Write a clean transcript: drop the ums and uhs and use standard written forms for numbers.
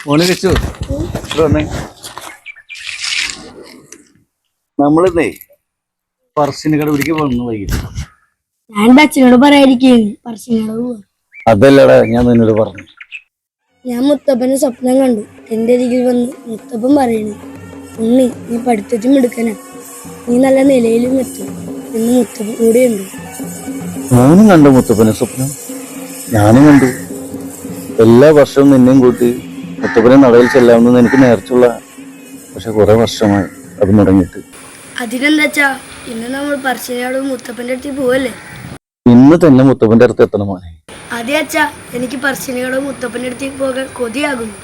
മോനെ വെച്ചു നമ്മളിന്നേ പറശ്ശിനി കടവിലേക്ക് വന്നു വൈകിട്ട്. ഞാൻ അച്ഛനോട് പറയാതിരിക്കും പറശ്ശിനിക്കടവ് പോവാ. അതല്ലടാ ഞാൻ നിന്നോട് പറഞ്ഞു. ഞാൻ മുത്തപ്പന് സ്വപ്നം കണ്ടു. എന്റെ അരികിൽ വന്ന് മുത്തപ്പൻ പറയണു, ഉണ്ണി നീ പഠിത്തത്തിനും എടുക്കനാ, നീ നല്ല നിലയിലും എത്തും എന്ന് മുത്തപ്പൻ കൂടെയുണ്ട്. ഞാനും കണ്ടു മുത്തപ്പനെ സ്വപ്നം. ഞാനും കണ്ടു. എല്ലാ വർഷവും നിന്നെയും കൂട്ടി മുത്തപ്പനെ നടയിൽ ചെല്ലാമെന്ന് എനിക്ക് നേർച്ചുള്ള. പക്ഷെ കുറെ വർഷമായി അത് മുടങ്ങിയിട്ട്. അതിനെന്താച്ചാ ഇന്ന് നമ്മൾ പറശ്ശിനിക്കടവ് മുത്തപ്പന്റെ അടുത്ത് പോവല്ലേ? ഇന്ന് തന്നെ മുത്തപ്പന്റെ അടുത്ത് എത്തണം മോനെ. അതെ അച്ഛാ, എനിക്ക് പറശ്ശിനിക്കടവ് മുത്തപ്പന്റെ അടുത്തേക്ക് പോകാൻ കൊതിയാകുന്നു.